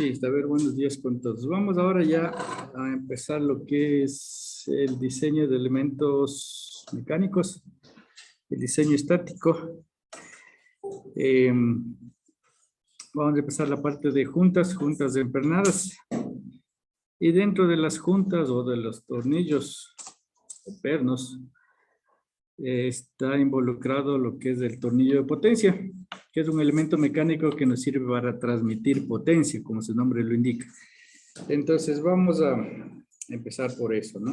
Sí, a ver, buenos días con todos. Vamos ahora ya a empezar lo que es el diseño de elementos mecánicos, el diseño estático. Vamos a empezar la parte de juntas de empernadas. Y dentro de las juntas o de los tornillos o pernos, está involucrado lo que es el tornillo de potencia, que es un elemento mecánico que nos sirve para transmitir potencia, como su nombre lo indica. Entonces vamos a empezar por eso, ¿no?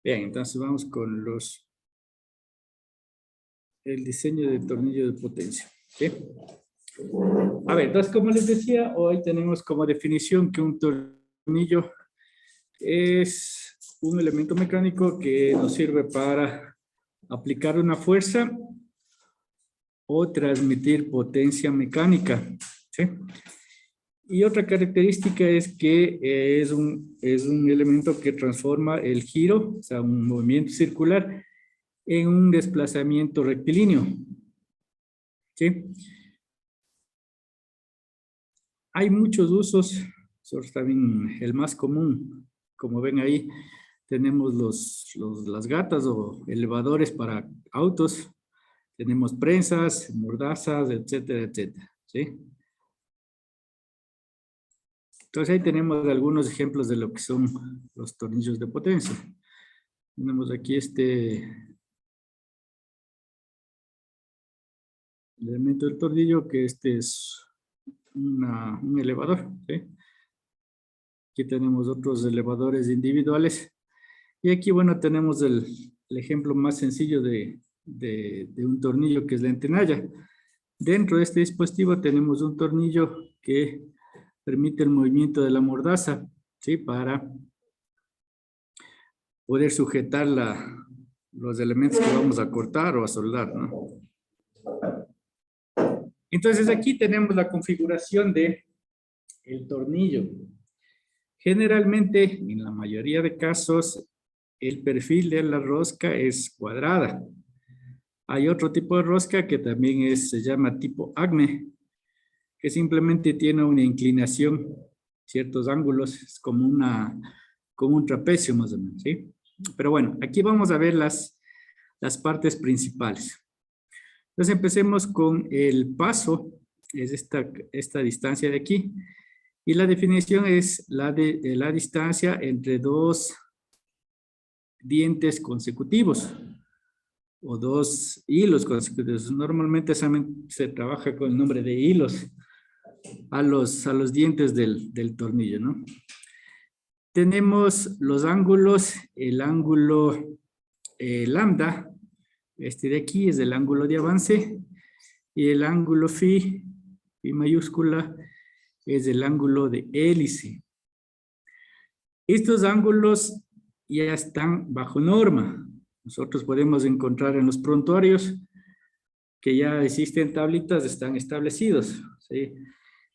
Bien, entonces vamos con el diseño del tornillo de potencia. ¿Sí? A ver, entonces como les decía, hoy tenemos como definición que un tornillo es un elemento mecánico que nos sirve para aplicar una fuerza o transmitir potencia mecánica. ¿Sí? Y otra característica es que es un elemento que transforma el giro, o sea, un movimiento circular, en un desplazamiento rectilíneo. ¿Sí? Hay muchos usos, sobre también el más común, como ven ahí, tenemos las gatas o elevadores para autos, tenemos prensas, mordazas, etcétera, etcétera. ¿Sí? Entonces ahí tenemos algunos ejemplos de lo que son los tornillos de potencia. Tenemos aquí este elemento del tornillo, que este es un elevador. ¿Sí? Aquí tenemos otros elevadores individuales. Y aquí, bueno, tenemos el ejemplo más sencillo de un tornillo, que es la entenalla. Dentro de este dispositivo tenemos un tornillo que permite el movimiento de la mordaza, ¿sí? Para poder sujetar los elementos que vamos a cortar o a soldar, ¿no? Entonces aquí tenemos la configuración de el tornillo. Generalmente, en la mayoría de casos, el perfil de la rosca es cuadrada. Hay otro tipo de rosca que también se llama tipo acme, que simplemente tiene una inclinación, ciertos ángulos, es como un trapecio más o menos, ¿sí? Pero bueno, aquí vamos a ver las partes principales. Entonces empecemos con el paso, es esta distancia de aquí, y la definición es la distancia entre dos dientes consecutivos o dos hilos consecutivos. Normalmente se trabaja con el nombre de hilos a los dientes del tornillo, ¿no? Tenemos los ángulos, el ángulo lambda, este de aquí es el ángulo de avance, y el ángulo phi mayúscula, es el ángulo de hélice. Estos ángulos ya están bajo norma. Nosotros podemos encontrar en los prontuarios que ya existen tablitas, están establecidos, ¿sí?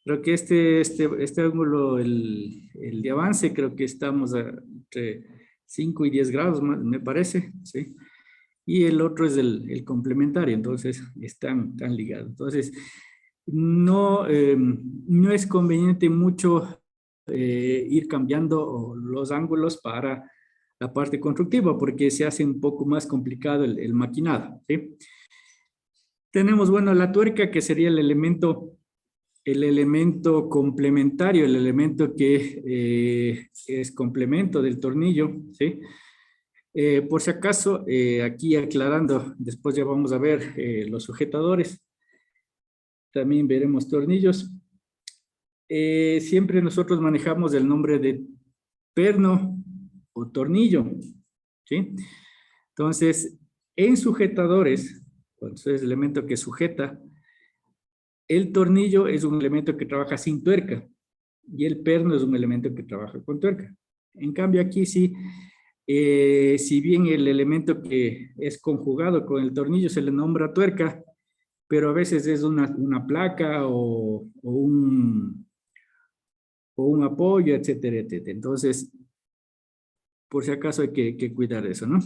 Creo que este ángulo, el de avance, creo que estamos entre 5 y 10 grados, me parece, ¿sí? y el otro es el complementario, entonces están ligados. Entonces, no es conveniente mucho ir cambiando los ángulos para la parte constructiva, porque se hace un poco más complicado el maquinado, ¿sí? Tenemos, bueno, la tuerca, que sería el elemento complementario, el elemento que es complemento del tornillo, ¿sí? Por si acaso, aquí aclarando, después ya vamos a ver los sujetadores, también veremos tornillos. Siempre nosotros manejamos el nombre de perno o tornillo, ¿sí? Entonces, en sujetadores, cuando es el elemento que sujeta, el tornillo es un elemento que trabaja sin tuerca y el perno es un elemento que trabaja con tuerca. En cambio, aquí sí, si bien el elemento que es conjugado con el tornillo se le nombra tuerca, pero a veces es una placa o un apoyo, etcétera, etcétera. Entonces, por si acaso hay que cuidar eso, ¿no?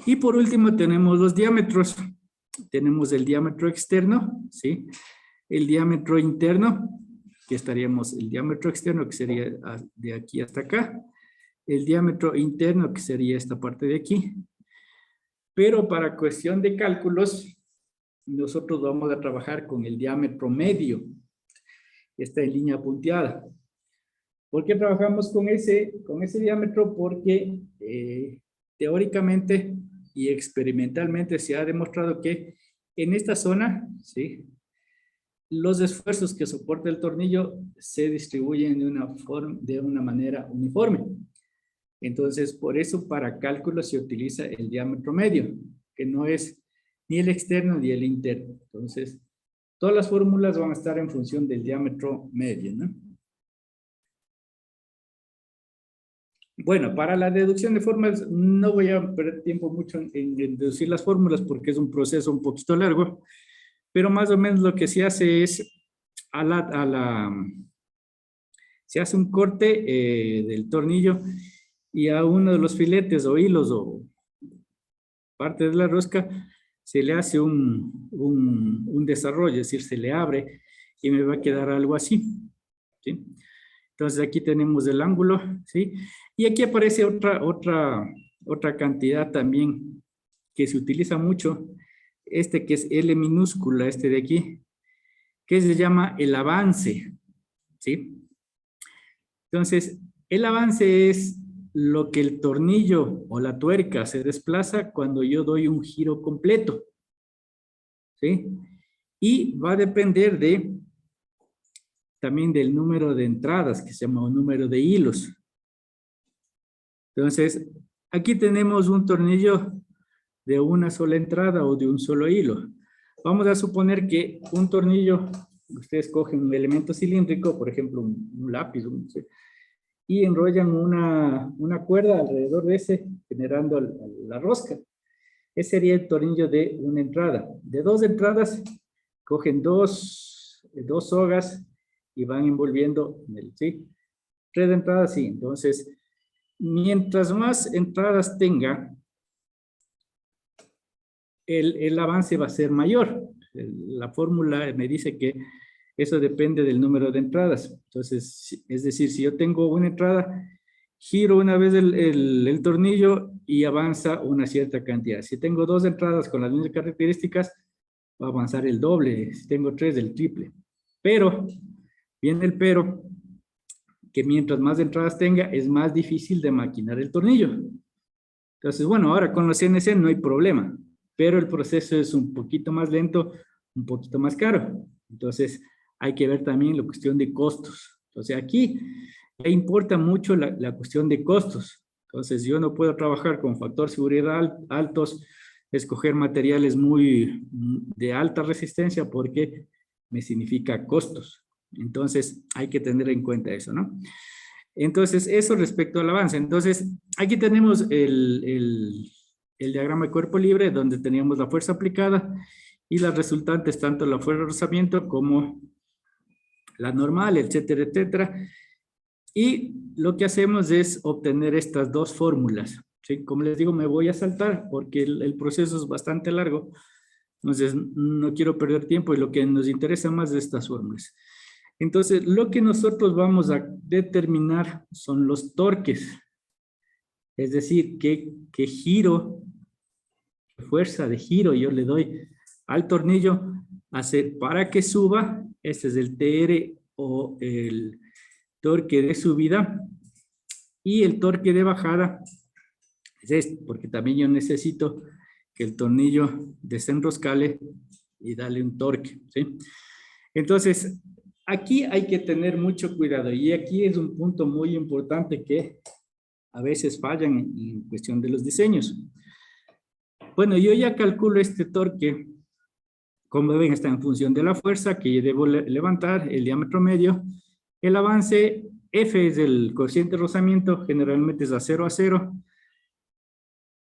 Y por último tenemos los diámetros. Tenemos el diámetro externo, ¿sí? El diámetro interno, que estaríamos el diámetro externo, que sería de aquí hasta acá. El diámetro interno, que sería esta parte de aquí. Pero para cuestión de cálculos, nosotros vamos a trabajar con el diámetro medio. Está en línea punteada. ¿Por qué trabajamos con ese diámetro? Porque teóricamente y experimentalmente se ha demostrado que en esta zona, ¿sí?, los esfuerzos que soporta el tornillo se distribuyen de una manera uniforme. Entonces, por eso para cálculo se utiliza el diámetro medio, que no es ni el externo ni el interno. Entonces, todas las fórmulas van a estar en función del diámetro medio, ¿no? Bueno, para la deducción de fórmulas no voy a perder tiempo mucho en deducir las fórmulas porque es un proceso un poquito largo, pero más o menos lo que se hace es se hace un corte del tornillo y a uno de los filetes o hilos o parte de la rosca se le hace un desarrollo, es decir, se le abre y me va a quedar algo así, ¿sí? Entonces aquí tenemos el ángulo, ¿sí? Y aquí aparece otra cantidad también que se utiliza mucho, que es L minúscula, de aquí, que se llama el avance, ¿sí? Entonces, el avance es lo que el tornillo o la tuerca se desplaza cuando yo doy un giro completo, ¿sí? Y va a depender también del número de entradas, que se llama un número de hilos. Entonces, aquí tenemos un tornillo de una sola entrada o de un solo hilo. Vamos a suponer que un tornillo, ustedes cogen un elemento cilíndrico, por ejemplo, un lápiz, y enrollan una cuerda alrededor de ese, generando la rosca. Ese sería el tornillo de una entrada. De dos entradas, cogen dos sogas y van envolviendo, ¿sí? Tres entradas, sí. Entonces, mientras más entradas tenga, el avance va a ser mayor. La fórmula me dice que eso depende del número de entradas. Entonces, es decir, si yo tengo una entrada, giro una vez el tornillo y avanza una cierta cantidad. Si tengo dos entradas con las mismas características, va a avanzar el doble. Si tengo tres, el triple. Pero, viene el pero, que mientras más entradas tenga, es más difícil de maquinar el tornillo. Entonces, bueno, ahora con los CNC no hay problema, pero el proceso es un poquito más lento, un poquito más caro. Entonces, hay que ver también la cuestión de costos. Entonces, aquí le importa mucho la cuestión de costos. Entonces, yo no puedo trabajar con factor de seguridad altos, escoger materiales de alta resistencia porque me significa costos. Entonces, hay que tener en cuenta eso, ¿no? Entonces, eso respecto al avance. Entonces, aquí tenemos el diagrama de cuerpo libre, donde teníamos la fuerza aplicada y las resultantes, tanto la fuerza de rozamiento como la normal, etcétera, etcétera. Y lo que hacemos es obtener estas dos fórmulas, ¿sí? Como les digo, me voy a saltar porque el proceso es bastante largo. Entonces, no quiero perder tiempo y lo que nos interesa más de estas fórmulas. Entonces, lo que nosotros vamos a determinar son los torques. Es decir, qué giro, qué fuerza de giro yo le doy al tornillo para que suba. Este es el TR o el torque de subida. Y el torque de bajada es este, porque también yo necesito que el tornillo desenroscale y darle un torque, ¿sí? Entonces, aquí hay que tener mucho cuidado y aquí es un punto muy importante que a veces fallan en cuestión de los diseños. Bueno, yo ya calculo este torque, como ven, está en función de la fuerza que yo debo levantar, el diámetro medio, el avance, F es el coeficiente de rozamiento, generalmente es a 0 a 0.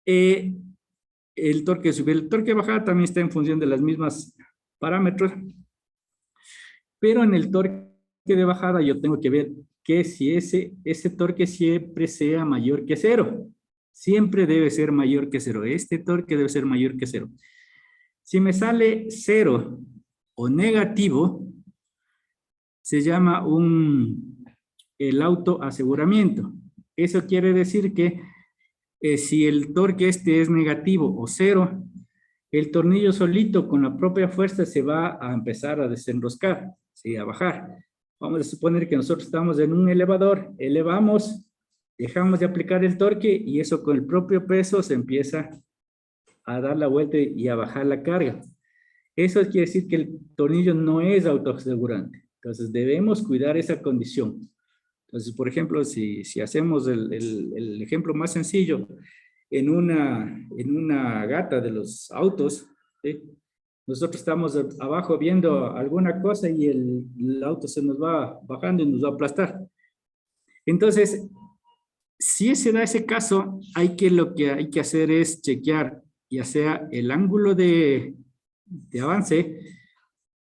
El torque de subida, el torque de bajada también está en función de las mismas parámetros, pero en el torque de bajada yo tengo que ver que si ese torque siempre sea mayor que 0. Siempre debe ser mayor que 0. Este torque debe ser mayor que 0. Si me sale 0 o negativo, se llama el autoaseguramiento. Eso quiere decir que si el torque este es negativo o 0, el tornillo solito con la propia fuerza se va a empezar a desenroscar, ¿sí? A bajar. Vamos a suponer que nosotros estamos en un elevador, elevamos, dejamos de aplicar el torque y eso con el propio peso se empieza a dar la vuelta y a bajar la carga. Eso quiere decir que el tornillo no es autoasegurante. Entonces debemos cuidar esa condición. Entonces, por ejemplo, si hacemos el ejemplo más sencillo, en una gata de los autos, ¿sí? Nosotros estamos abajo viendo alguna cosa y el auto se nos va bajando y nos va a aplastar. Entonces, si se da ese caso, lo que hay que hacer es chequear ya sea el ángulo de avance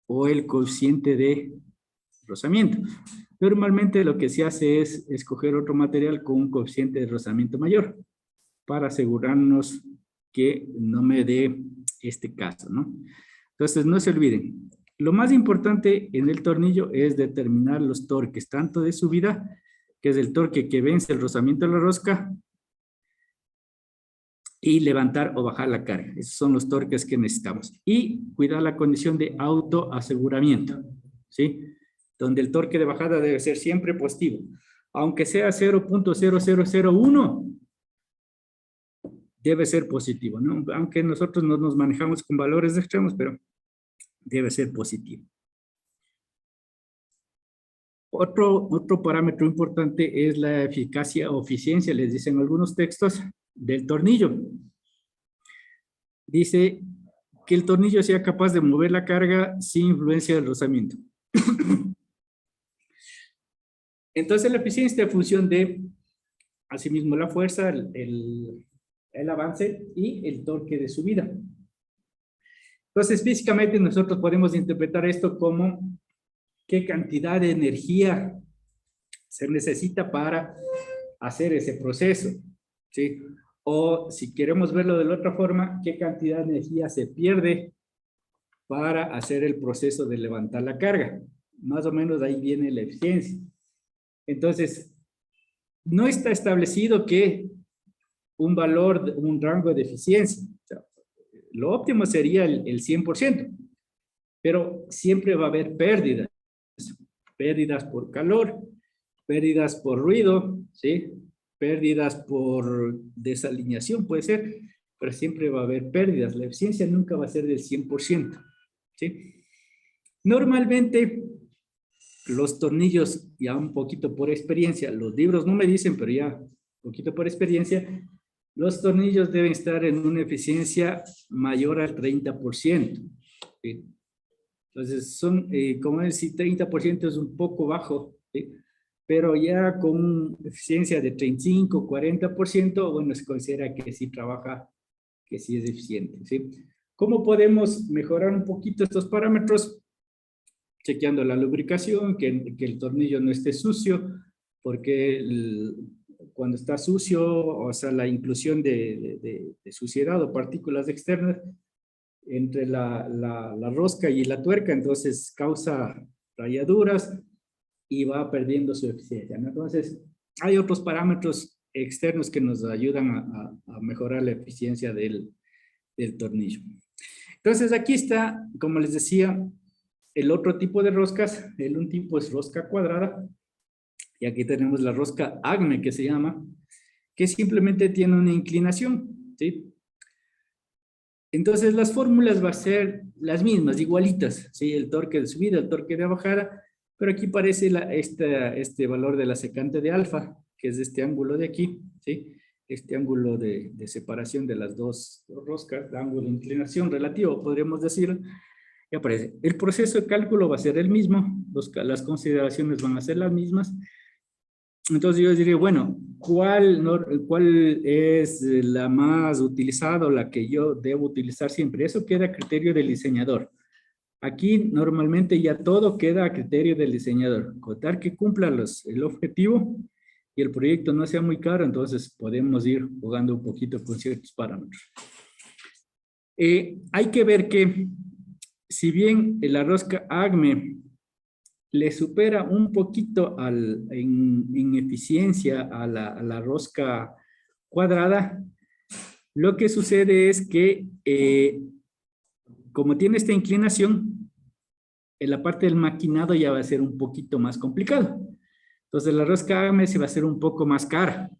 o el coeficiente de rozamiento. Normalmente lo que se hace es escoger otro material con un coeficiente de rozamiento mayor para asegurarnos que no me dé este caso, ¿no? Entonces, no se olviden, lo más importante en el tornillo es determinar los torques, tanto de subida, que es el torque que vence el rozamiento de la rosca, y levantar o bajar la carga. Esos son los torques que necesitamos. Y cuidar la condición de autoaseguramiento, ¿sí? Donde el torque de bajada debe ser siempre positivo. Aunque sea 0.0001, debe ser positivo, ¿no? Aunque nosotros no nos manejamos con valores extremos, pero debe ser positivo. Otro parámetro importante es la eficacia o eficiencia, les dicen algunos textos, del tornillo. Dice que el tornillo sea capaz de mover la carga sin influencia del rozamiento. Entonces la eficiencia está en función de, asimismo, la fuerza, el avance y el torque de subida. Entonces, físicamente nosotros podemos interpretar esto como qué cantidad de energía se necesita para hacer ese proceso, ¿sí? O si queremos verlo de la otra forma, qué cantidad de energía se pierde para hacer el proceso de levantar la carga. Más o menos ahí viene la eficiencia. Entonces, no está establecido que un rango de eficiencia. O sea, lo óptimo sería el 100%, pero siempre va a haber pérdidas. Pérdidas por calor, pérdidas por ruido, ¿sí? Pérdidas por desalineación, puede ser, pero siempre va a haber pérdidas. La eficiencia nunca va a ser del 100%, ¿sí? Normalmente, los tornillos, ya un poquito por experiencia, los libros no me dicen, pero ya un poquito por experiencia, los tornillos deben estar en una eficiencia mayor al 30%. ¿Sí? Entonces, como decir, 30% es un poco bajo, ¿sí? Pero ya con eficiencia de 35, 40%, bueno, se considera que sí trabaja, que sí es eficiente, ¿sí? ¿Cómo podemos mejorar un poquito estos parámetros? Chequeando la lubricación, que el tornillo no esté sucio, porque cuando está sucio, o sea, la inclusión de suciedad o partículas externas entre la rosca y la tuerca, entonces causa rayaduras y va perdiendo su eficiencia, ¿no? Entonces, hay otros parámetros externos que nos ayudan a mejorar la eficiencia del tornillo. Entonces, aquí está, como les decía, el otro tipo de roscas. Un tipo es rosca cuadrada, y aquí tenemos la rosca AGME, que se llama, que simplemente tiene una inclinación, ¿sí? Entonces, las fórmulas van a ser las mismas, igualitas, ¿sí? El torque de subida, el torque de bajada, pero aquí aparece este valor de la secante de alfa, que es este ángulo de aquí, ¿sí? Este ángulo de separación de las dos roscas, el ángulo de inclinación relativo, podríamos decir, y aparece. El proceso de cálculo va a ser el mismo, las consideraciones van a ser las mismas. Entonces yo diría, bueno, ¿cuál es la más utilizada o la que yo debo utilizar siempre? Eso queda a criterio del diseñador. Aquí normalmente ya todo queda a criterio del diseñador. Contar que cumpla el objetivo y el proyecto no sea muy caro, entonces podemos ir jugando un poquito con ciertos parámetros. Hay que ver que si bien la rosca AGME le supera un poquito en eficiencia a la rosca cuadrada, lo que sucede es que como tiene esta inclinación, en la parte del maquinado ya va a ser un poquito más complicado. Entonces la rosca AGME se va a hacer un poco más cara.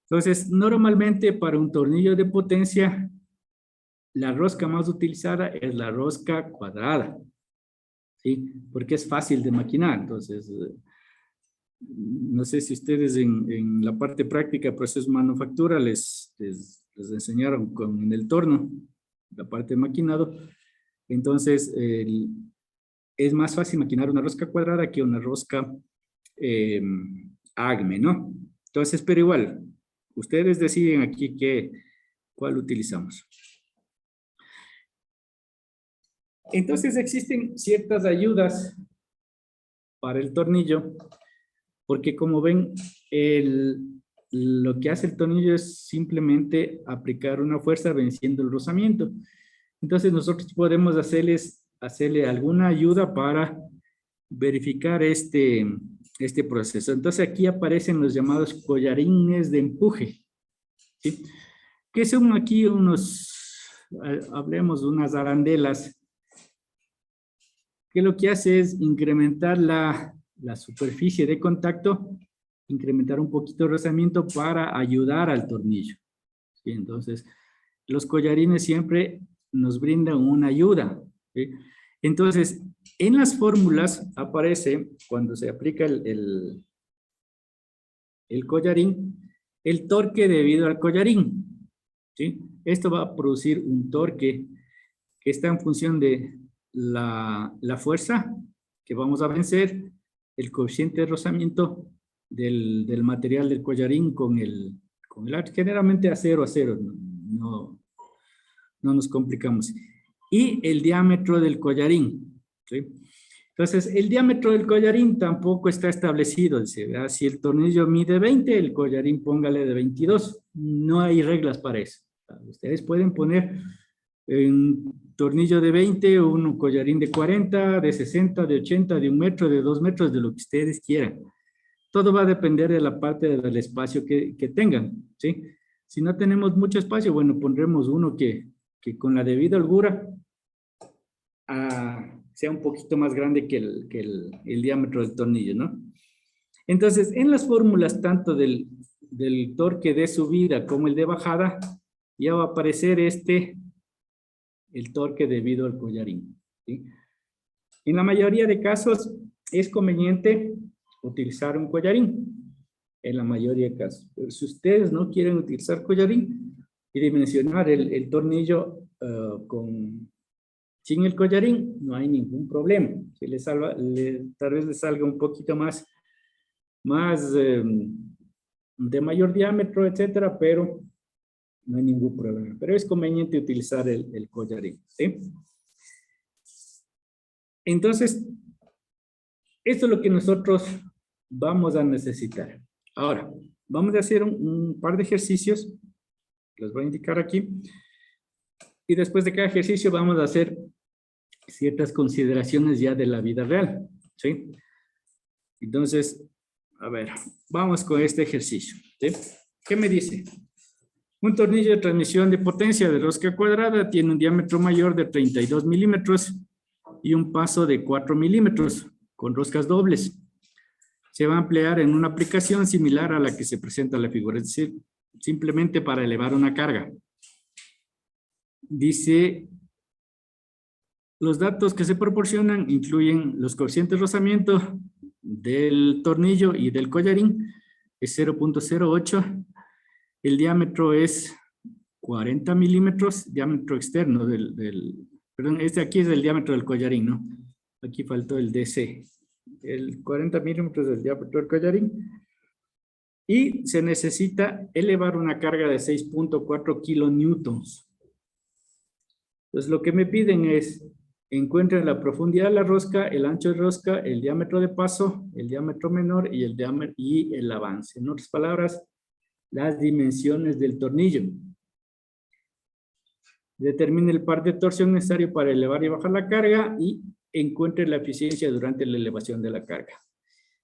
Entonces, normalmente para un tornillo de potencia, la rosca más utilizada es la rosca cuadrada, ¿sí? Porque es fácil de maquinar. Entonces, no sé si ustedes en la parte práctica de procesos de manufactura les enseñaron en el torno, la parte de maquinado. Entonces, es más fácil maquinar una rosca cuadrada que una rosca AGME, ¿no? Entonces, pero igual, ustedes deciden aquí cuál utilizamos. Entonces, existen ciertas ayudas para el tornillo, porque como ven, lo que hace el tornillo es simplemente aplicar una fuerza venciendo el rozamiento. Entonces nosotros podemos hacerle alguna ayuda para verificar este proceso. Entonces aquí aparecen los llamados collarines de empuje, ¿sí? Que son aquí hablemos de unas arandelas, que lo que hace es incrementar la superficie de contacto, incrementar un poquito el rozamiento para ayudar al tornillo, ¿sí? Entonces, los collarines siempre nos brindan una ayuda, ¿sí? Entonces, en las fórmulas aparece, cuando se aplica el collarín, el torque debido al collarín, ¿sí? Esto va a producir un torque que está en función de la fuerza que vamos a vencer, el coeficiente de rozamiento del material del collarín con el arte, generalmente acero, no nos complicamos. Y el diámetro del collarín, ¿sí? Entonces, el diámetro del collarín tampoco está establecido. Si el tornillo mide 20, el collarín póngale de 22. No hay reglas para eso. Ustedes pueden poner un tornillo de 20, un collarín de 40, de 60, de 80, de 1 metro, de 2 metros, de lo que ustedes quieran. Todo va a depender de la parte del espacio que tengan, ¿sí? Si no tenemos mucho espacio, bueno, pondremos uno que con la debida holgura sea un poquito más grande que el diámetro del tornillo, ¿no? Entonces, en las fórmulas tanto del torque de subida como el de bajada, ya va a aparecer el torque debido al collarín, ¿sí? En la mayoría de casos es conveniente utilizar un collarín, en la mayoría de casos. Pero si ustedes no quieren utilizar collarín y dimensionar el tornillo sin el collarín, no hay ningún problema. Si tal vez les salga un poquito más de mayor diámetro, etcétera, pero no hay ningún problema. Pero es conveniente utilizar el collarín, ¿sí? Entonces, esto es lo que nosotros vamos a necesitar. Ahora, vamos a hacer un par de ejercicios. Los voy a indicar aquí. Y después de cada ejercicio vamos a hacer ciertas consideraciones ya de la vida real. ¿Sí? Entonces, a ver, vamos con este ejercicio. ¿Sí? ¿Qué me dice? Un tornillo de transmisión de potencia de rosca cuadrada tiene un diámetro mayor de 32 milímetros y un paso de 4 milímetros con roscas dobles. Se va a emplear en una aplicación similar a la que se presenta en la figura, es decir, simplemente para elevar una carga. Dice, los datos que se proporcionan incluyen los coeficientes de rozamiento del tornillo y del collarín, es 0.08. El diámetro es 40 milímetros, diámetro externo perdón, este aquí es el diámetro del collarín, ¿no? Aquí faltó el DC. El 40 milímetros del diámetro del collarín. Y se necesita elevar una carga de 6.4 kilonewtons. Entonces, lo que me piden es, encuentren la profundidad de la rosca, el ancho de rosca, el diámetro de paso, el diámetro menor y el avance. En otras palabras, las dimensiones del tornillo. Determine el par de torsión necesario para elevar y bajar la carga y encuentre la eficiencia durante la elevación de la carga.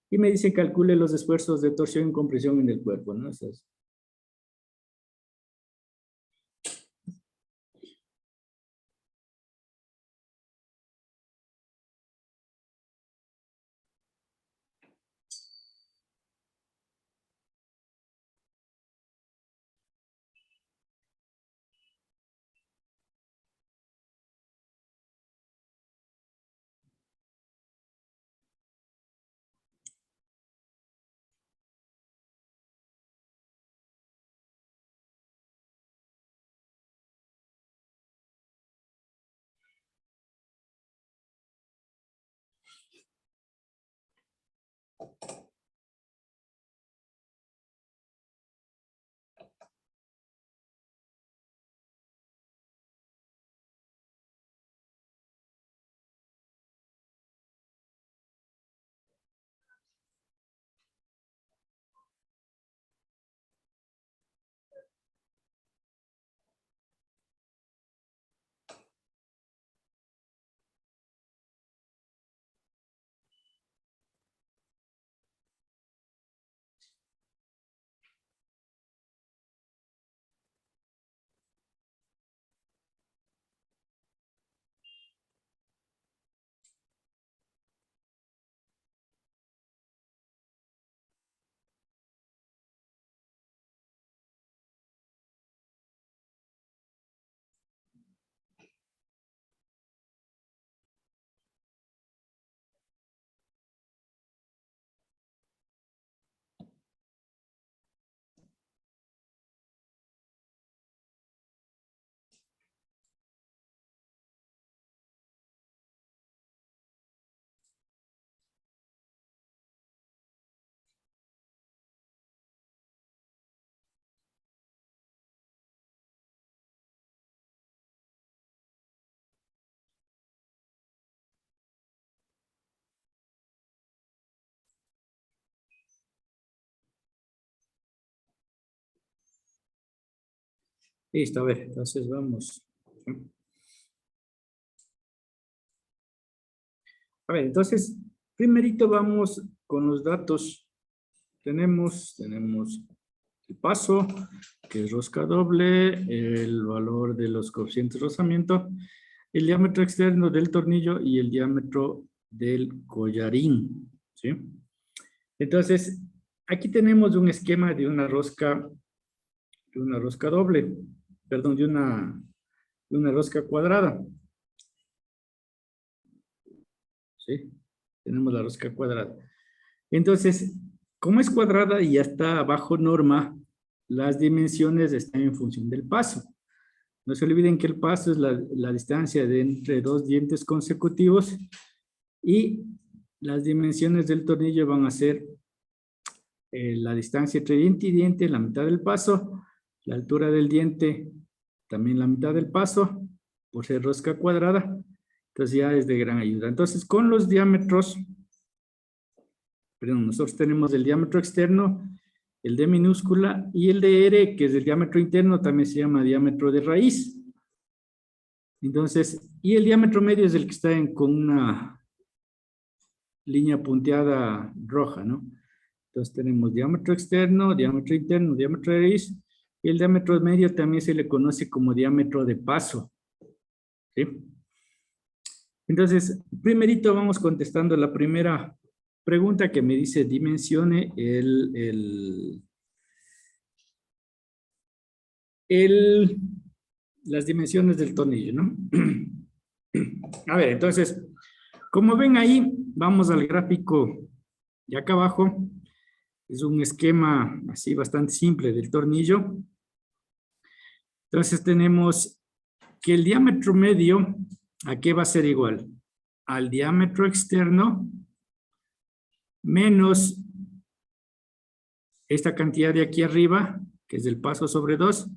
Y me dice calcule los esfuerzos de torsión y compresión en el cuerpo, ¿no? Eso es. Listo, a ver, entonces vamos. A ver, entonces, primerito vamos con los datos. Tenemos el paso, que es rosca doble, el valor de los coeficientes de rozamiento, el diámetro externo del tornillo y el diámetro del collarín, ¿sí? Entonces, aquí tenemos un esquema de una rosca doble, perdón, de una rosca cuadrada. ¿Sí? Tenemos la rosca cuadrada. Entonces, como es cuadrada y ya está bajo norma, las dimensiones están en función del paso. No se olviden que el paso es la distancia de entre dos dientes consecutivos y las dimensiones del tornillo van a ser la distancia entre diente y diente, la mitad del paso, la altura del diente, también la mitad del paso, por ser rosca cuadrada. Entonces ya es de gran ayuda. Entonces con los diámetros, perdón, nosotros tenemos el diámetro externo el D minúscula, y el DR, que es el diámetro interno, también se llama diámetro de raíz. Entonces, y el diámetro medio es el que está con una línea punteada roja, ¿no? Entonces tenemos diámetro externo, diámetro interno, diámetro de raíz, y el diámetro medio también se le conoce como diámetro de paso, ¿sí? Entonces, primerito vamos contestando la primera pregunta que me dice dimensione las dimensiones del tornillo, ¿no? A ver, entonces, como ven ahí, vamos al gráfico de acá abajo. Es un esquema así bastante simple del tornillo. Entonces tenemos que el diámetro medio, ¿a qué va a ser igual? Al diámetro externo menos esta cantidad de aquí arriba, que es el paso sobre 2,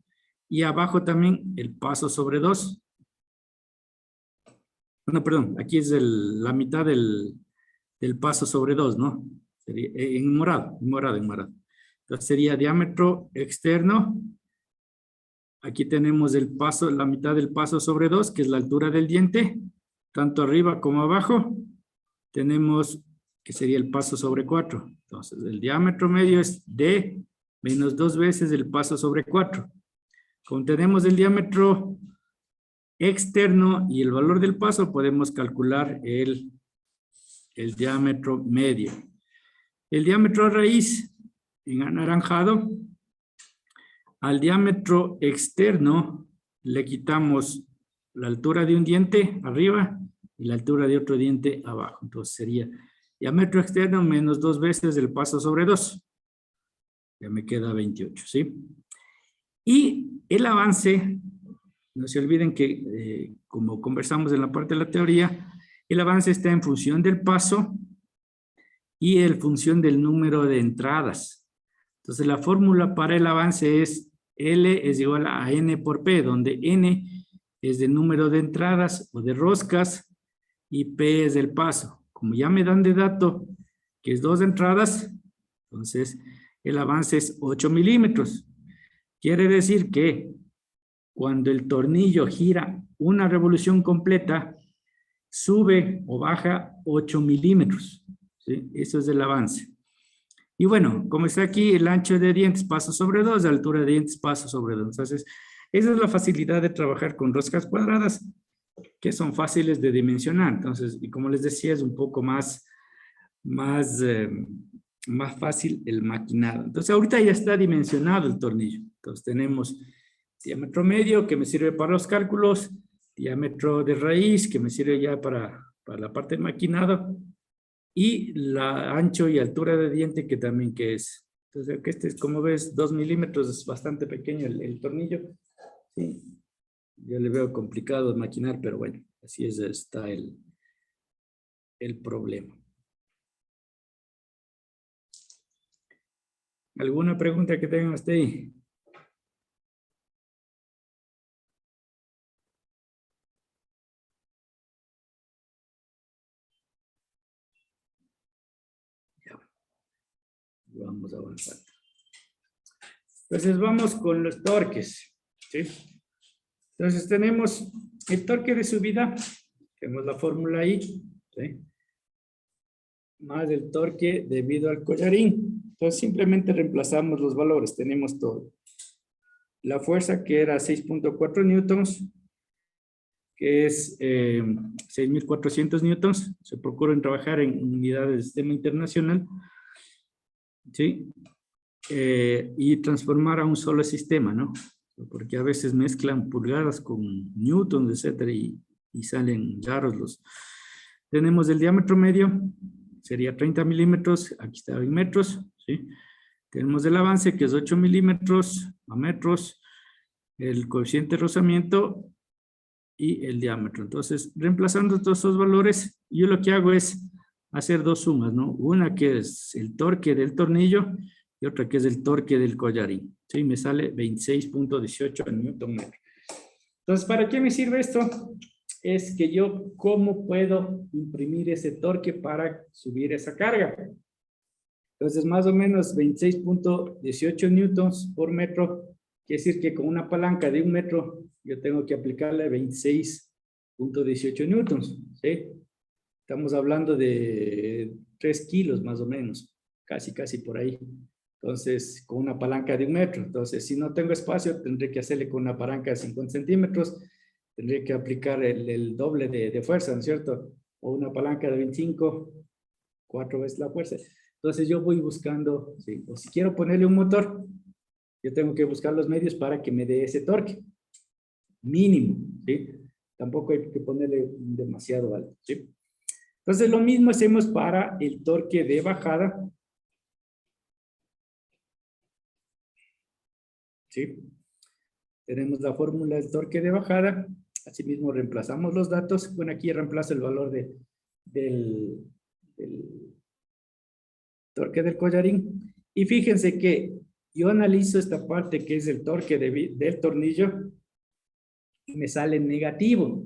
y abajo también el paso sobre 2. No, perdón, aquí es la mitad del paso sobre 2, ¿no? Sería, en morado. Entonces sería diámetro externo. Aquí tenemos el paso, la mitad del paso sobre 2, que es la altura del diente, tanto arriba como abajo. Tenemos que sería el paso sobre 4. Entonces, el diámetro medio es D menos 2 veces el paso sobre 4. Como tenemos el diámetro externo y el valor del paso, podemos calcular el diámetro medio. El diámetro raíz, en anaranjado, al diámetro externo le quitamos la altura de un diente arriba y la altura de otro diente abajo. Entonces sería diámetro externo menos 2 veces el paso sobre 2. Ya me queda 28, ¿sí? Y el avance, no se olviden que, como conversamos en la parte de la teoría, el avance está en función del paso y en función del número de entradas. Entonces la fórmula para el avance es L es igual a N por P, donde N es el número de entradas o de roscas y P es el paso. Como ya me dan de dato que es 2 entradas, entonces el avance es 8 milímetros. Quiere decir que cuando el tornillo gira una revolución completa, sube o baja 8 milímetros. ¿Sí? Eso es el avance. Y bueno, como está aquí, el ancho de dientes paso sobre 2, la altura de dientes paso sobre 2. Entonces, esa es la facilidad de trabajar con roscas cuadradas, que son fáciles de dimensionar. Entonces, y como les decía, es un poco más fácil el maquinado. Entonces, ahorita ya está dimensionado el tornillo. Entonces, tenemos diámetro medio, que me sirve para los cálculos, diámetro de raíz, que me sirve ya para la parte de maquinado, y la ancho y altura de diente que también que es. Entonces, este es, como ves, 2 milímetros, es bastante pequeño el tornillo. Sí, yo le veo complicado maquinar, pero bueno, así es, está el problema. ¿Alguna pregunta que tengan hasta ahí? Ya. Vamos a avanzar. Entonces vamos con los torques. ¿Sí? Entonces tenemos el torque de subida, tenemos la fórmula ahí, ¿sí? Más el torque debido al collarín. Entonces simplemente reemplazamos los valores, tenemos todo. La fuerza que era 6.4 newtons, que es 6.400 newtons. Se procuran trabajar en unidades de sistema internacional, ¿sí? Y transformar a un solo sistema, ¿no? Porque a veces mezclan pulgadas con newtons, etcétera, y salen raros los. Tenemos el diámetro medio, sería 30 milímetros, aquí está en metros, ¿sí? Tenemos el avance, que es 8 milímetros a metros, el coeficiente de rozamiento y el diámetro. Entonces, reemplazando todos esos valores, yo lo que hago es hacer dos sumas, ¿no? Una que es el torque del tornillo y otra que es el torque del collarín. Sí, me sale 26.18 newton metro. Entonces, ¿para qué me sirve esto? Es que yo, ¿cómo puedo imprimir ese torque para subir esa carga? Entonces, más o menos 26.18 newtons por metro. Quiere decir que con una palanca de 1 metro, yo tengo que aplicarle 26.18 newtons, ¿sí? Estamos hablando de 3 kilos más o menos, casi por ahí. Entonces, con una palanca de 1 metro. Entonces, si no tengo espacio, tendré que hacerle con una palanca de 50 centímetros, tendré que aplicar el doble de fuerza, ¿no es cierto? O una palanca de 25, 4 veces la fuerza. Entonces, yo voy buscando, ¿sí? O si quiero ponerle un motor, yo tengo que buscar los medios para que me dé ese torque mínimo, ¿sí? Tampoco hay que ponerle demasiado alto, ¿sí? Entonces, lo mismo hacemos para el torque de bajada, ¿sí? Tenemos la fórmula del torque de bajada, asimismo reemplazamos los datos, bueno, aquí reemplazo el valor del torque del collarín, y fíjense que yo analizo esta parte que es el torque del tornillo, y me sale negativo.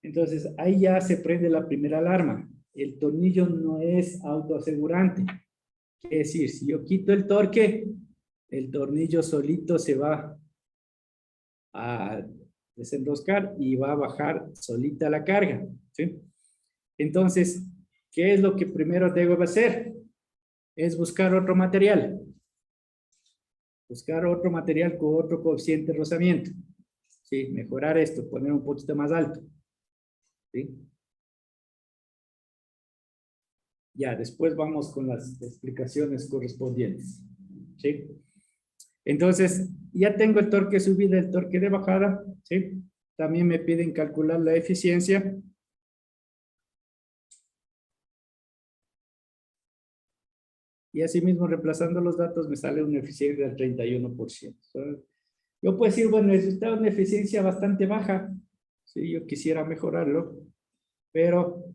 Entonces, ahí ya se prende la primera alarma. El tornillo no es autoasegurante. Quiere decir, si yo quito el torque, el tornillo solito se va a desenroscar y va a bajar solita la carga, ¿sí? Entonces, ¿qué es lo que primero debo hacer? Es buscar otro material. Buscar otro material con otro coeficiente de rozamiento. ¿Sí? Mejorar esto, poner un poquito más alto. ¿Sí? Ya, después vamos con las explicaciones correspondientes. ¿Sí? Entonces, ya tengo el torque de subida, el torque de bajada. ¿Sí? También me piden calcular la eficiencia. Y asimismo, reemplazando los datos, me sale una eficiencia del 31%. Yo puedo decir, bueno, necesitaba una eficiencia bastante baja. Sí, yo quisiera mejorarlo. Pero,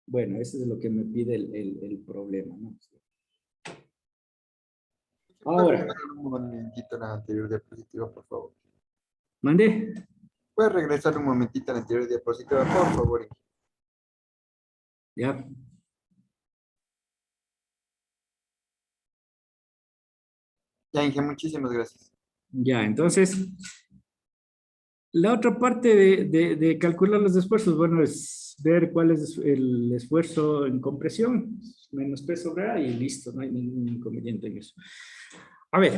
bueno, eso es lo que me pide el problema, ¿no? ¿Puedes Ahora, regresar un momentito a la anterior diapositiva, por favor? mandé. ¿Puedes regresar un momentito a la anterior diapositiva, por favor? Ya. Ya, Inge, muchísimas gracias. Ya, entonces, la otra parte de calcular los esfuerzos, bueno, es ver cuál es el esfuerzo en compresión, menos P sobre A y listo, no hay ningún inconveniente en eso. A ver,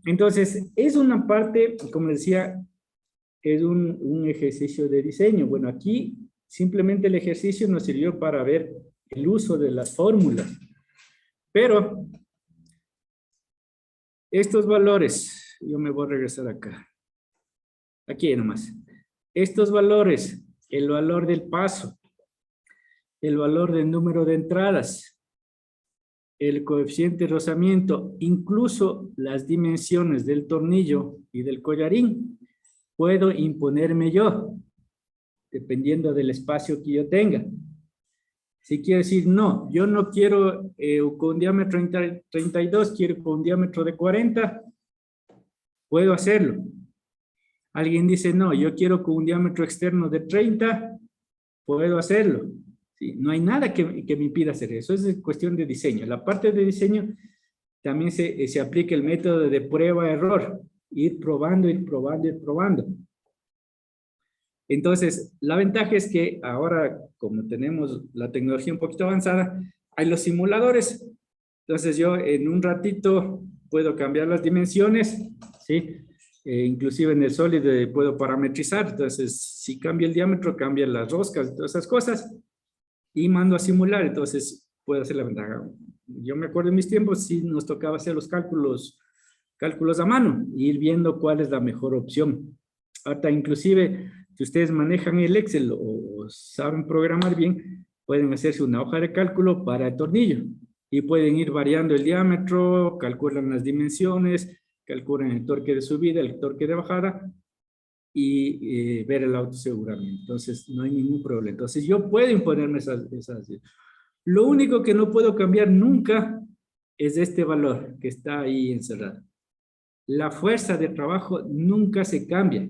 entonces, es una parte, como decía, es un ejercicio de diseño. Bueno, aquí simplemente el ejercicio nos sirvió para ver el uso de las fórmulas, pero estos valores, yo me voy a regresar acá. Aquí nomás. Estos valores, el valor del paso, el valor del número de entradas, el coeficiente de rozamiento, incluso las dimensiones del tornillo y del collarín, puedo imponerme yo, dependiendo del espacio que yo tenga. Si quiero decir, no, yo no quiero con un diámetro 32, quiero con un diámetro de 40, puedo hacerlo. Alguien dice, no, yo quiero con un diámetro externo de 30, puedo hacerlo. ¿Sí? No hay nada que me impida hacer eso. Es cuestión de diseño. La parte de diseño también se aplica el método de prueba-error. Ir probando, ir probando, ir probando. Entonces, la ventaja es que ahora, como tenemos la tecnología un poquito avanzada, hay los simuladores. Entonces, yo en un ratito puedo cambiar las dimensiones, ¿sí? Inclusive en el sólido puedo parametrizar. Entonces, si cambia el diámetro, cambian las roscas, todas esas cosas. Y mando a simular. Entonces, puedo hacer la ventaja. Yo me acuerdo en mis tiempos, sí nos tocaba hacer los cálculos a mano, e ir viendo cuál es la mejor opción. Hasta inclusive, si ustedes manejan el Excel o saben programar bien, pueden hacerse una hoja de cálculo para el tornillo y pueden ir variando el diámetro, calculan las dimensiones, calculan el torque de subida, el torque de bajada y ver el autoaseguramiento. Entonces, no hay ningún problema. Entonces, yo puedo imponerme esas. Lo único que no puedo cambiar nunca es este valor que está ahí encerrado. La fuerza de trabajo nunca se cambia.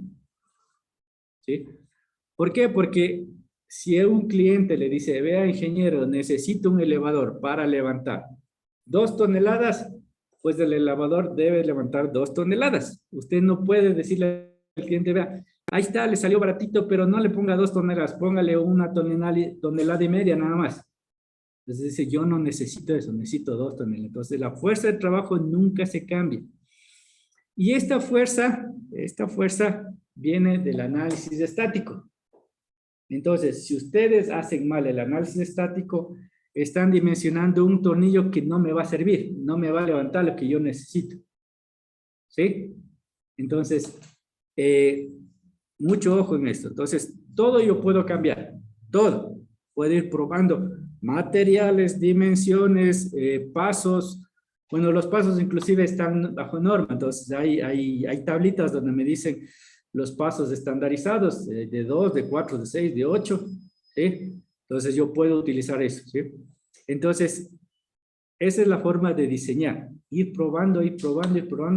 ¿Sí? ¿Por qué? Porque si a un cliente le dice, vea ingeniero, necesito un elevador para levantar, 2 toneladas, pues el elevador debe levantar 2 toneladas. Usted no puede decirle al cliente, vea, ahí está, le salió baratito, pero no le ponga 2 toneladas, póngale una tonelada y media nada más. Entonces dice, yo no necesito eso, necesito 2 toneladas. Entonces la fuerza de trabajo nunca se cambia. Y esta fuerza viene del análisis estático. Entonces, si ustedes hacen mal el análisis estático, están dimensionando un tornillo que no me va a servir, no me va a levantar lo que yo necesito. ¿Sí? Entonces, mucho ojo en esto. Entonces, todo yo puedo cambiar, todo. Puedo ir probando materiales, dimensiones, pasos. Bueno, los pasos inclusive están bajo norma, entonces hay tablitas donde me dicen los pasos estandarizados de 2, de 4, de 6, de 8, ¿sí? Entonces yo puedo utilizar eso, ¿sí? Entonces, esa es la forma de diseñar, ir probando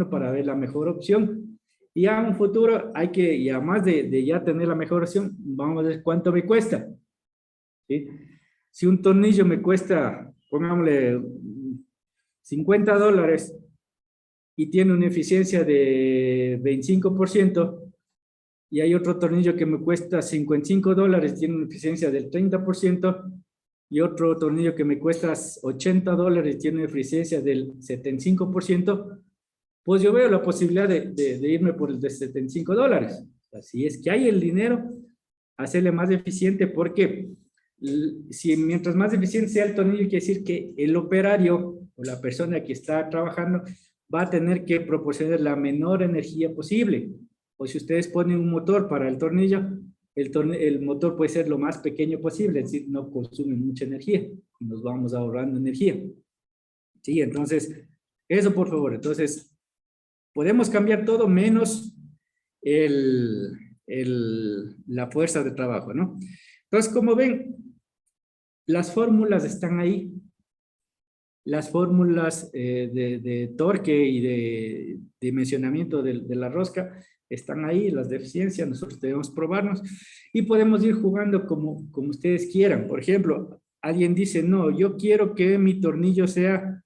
para ver la mejor opción. Y ya en un futuro hay que, y además de ya tener la mejor opción, vamos a ver cuánto me cuesta, ¿sí? Si un tornillo me cuesta, pongámosle $50 y tiene una eficiencia de 25%, y hay otro tornillo que me cuesta $55, tiene una eficiencia del 30%, y otro tornillo que me cuesta $80, tiene una eficiencia del 75%, pues yo veo la posibilidad de irme por el de $75. Así es que hay el dinero, hacerle más eficiente, porque si mientras más eficiente sea el tornillo, quiere decir que el operario o la persona que está trabajando va a tener que proporcionar la menor energía posible. O si ustedes ponen un motor para el tornillo, el motor puede ser lo más pequeño posible, es decir, no consume mucha energía y nos vamos ahorrando energía. Sí, entonces, eso por favor. Entonces, podemos cambiar todo menos la fuerza de trabajo, ¿no? Entonces, como ven, las fórmulas están ahí. Las fórmulas de torque y de dimensionamiento de la rosca están ahí, las de eficiencia, nosotros debemos probarnos y podemos ir jugando como ustedes quieran. Por ejemplo, alguien dice, no, yo quiero que mi tornillo sea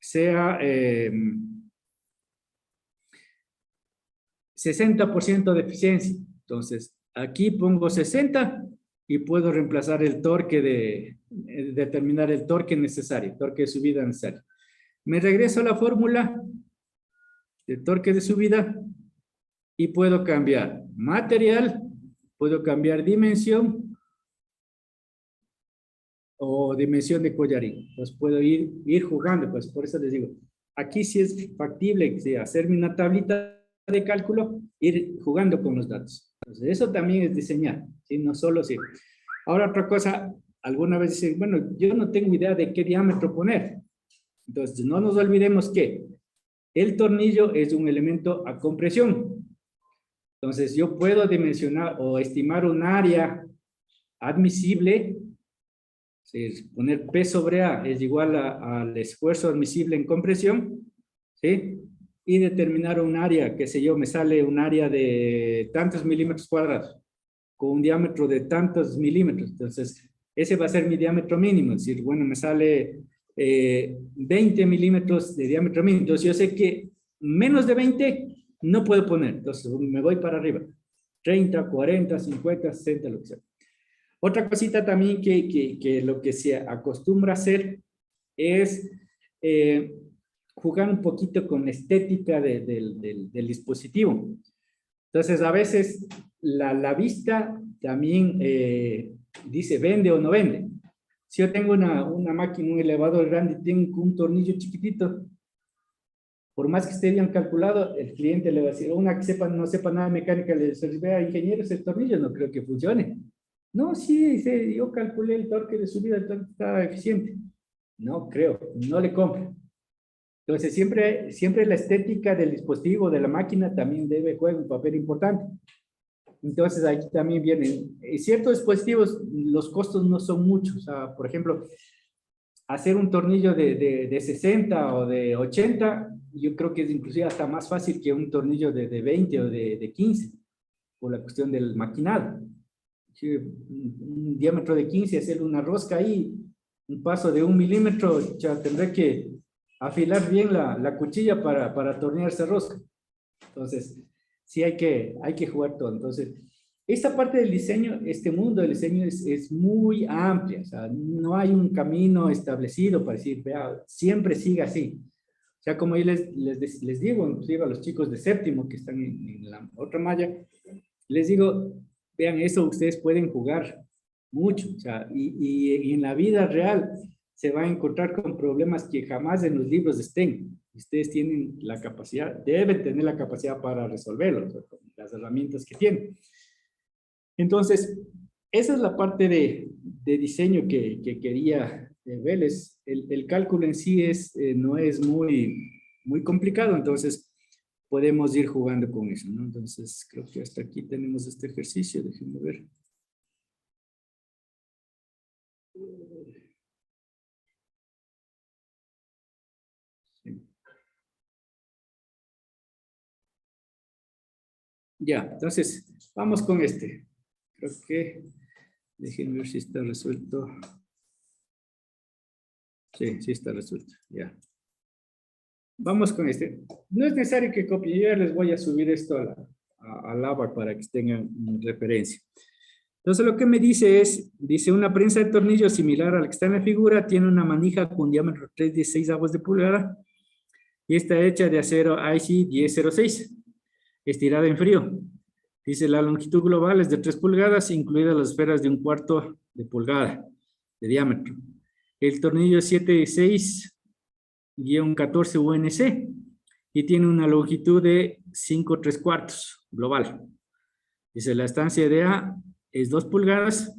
60% de eficiencia. Entonces, aquí pongo 60 y puedo reemplazar el torque determinar el torque necesario, torque de subida necesario. Me regreso a la fórmula de torque de subida y puedo cambiar material, puedo cambiar dimensión o dimensión de collarín. Pues puedo ir jugando, pues por eso les digo, aquí sí es factible hacerme una tablita de cálculo, ir jugando con los datos. Entonces, eso también es diseñar, ¿sí? No solo sí. Ahora otra cosa, alguna vez dicen, bueno, yo no tengo idea de qué diámetro poner. Entonces, no nos olvidemos que el tornillo es un elemento a compresión. Entonces, yo puedo dimensionar o estimar un área admisible, ¿sí? Poner P sobre A es igual al esfuerzo admisible en compresión, ¿sí? Y determinar un área, qué sé yo, me sale un área de tantos milímetros cuadrados, con un diámetro de tantos milímetros. Entonces, ese va a ser mi diámetro mínimo. Es decir, bueno, me sale 20 milímetros de diámetro mínimo. Entonces, yo sé que menos de 20 no puedo poner. Entonces, me voy para arriba. 30, 40, 50, 60, lo que sea. Otra cosita también que lo que se acostumbra a hacer es jugar un poquito con la estética del dispositivo. Entonces, a veces la vista también dice vende o no vende. Si yo tengo una máquina, un elevador grande y tengo un tornillo chiquitito, por más que esté bien calculado, el cliente le va a decir, una que no sepa nada de mecánica, le dice, vea, ingeniero, ese tornillo no creo que funcione. No, sí, yo calculé el torque de subida, el torque está eficiente. No creo, no le compro. Entonces, siempre la estética del dispositivo, de la máquina, también debe jugar un papel importante. Entonces, aquí también vienen ciertos dispositivos, los costos no son muchos. O sea, por ejemplo, hacer un tornillo de 60 o de 80, yo creo que es inclusive hasta más fácil que un tornillo de 20 o de 15, por la cuestión del maquinado. Un diámetro de 15, hacer una rosca ahí, un paso de 1 milímetro, ya tendré que afilar bien la cuchilla para tornear esa rosca. Entonces, sí hay que jugar todo. Entonces, esta parte del diseño, este mundo del diseño es muy amplia. O sea, no hay un camino establecido para decir, vea, siempre siga así. O sea, como yo les digo, inclusive a los chicos de séptimo que están en la otra malla, les digo, vean, eso ustedes pueden jugar mucho. O sea, y en la vida real se va a encontrar con problemas que jamás en los libros estén. Ustedes tienen la capacidad, deben tener la capacidad para resolverlo, o sea, con las herramientas que tienen. Entonces, esa es la parte de diseño que quería verles. El cálculo en sí no es muy complicado, entonces podemos ir jugando con eso, ¿no? Entonces, creo que hasta aquí tenemos este ejercicio, déjenme ver. Sí. Ya, entonces, vamos con este. Creo que, déjenme ver si está resuelto. Sí, sí está resuelto, ya. Vamos con este. No es necesario que copien, yo ya les voy a subir esto a Lava para que tengan referencia. Entonces lo que me dice dice una prensa de tornillo similar a la que está en la figura, tiene una manija con diámetro 3/16 de pulgada y está hecha de acero IC 1006, estirada en frío. Dice la longitud global es de 3 pulgadas, incluidas las esferas de 1/4 de pulgada de diámetro. El tornillo es 7/6-14 UNC y tiene una longitud de 5/3 global. Dice la estancia de A es 2 pulgadas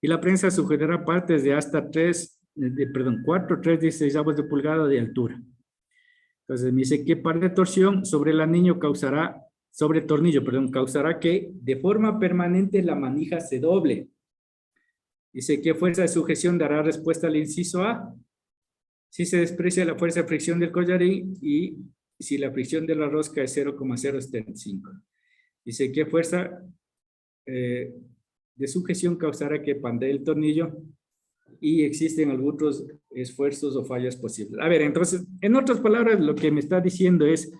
y la prensa sujetará partes de hasta 4/3 de pulgada de altura. Entonces me dice que par de torsión sobre el anillo causará que de forma permanente la manija se doble. Dice que fuerza de sujeción dará respuesta al inciso A si se desprecia la fuerza de fricción del collarín y si la fricción de la rosca es 0,075. Dice que fuerza de sujeción causará que pandee el tornillo y existen algunos esfuerzos o fallas posibles. A ver, entonces, en otras palabras, lo que me está diciendo es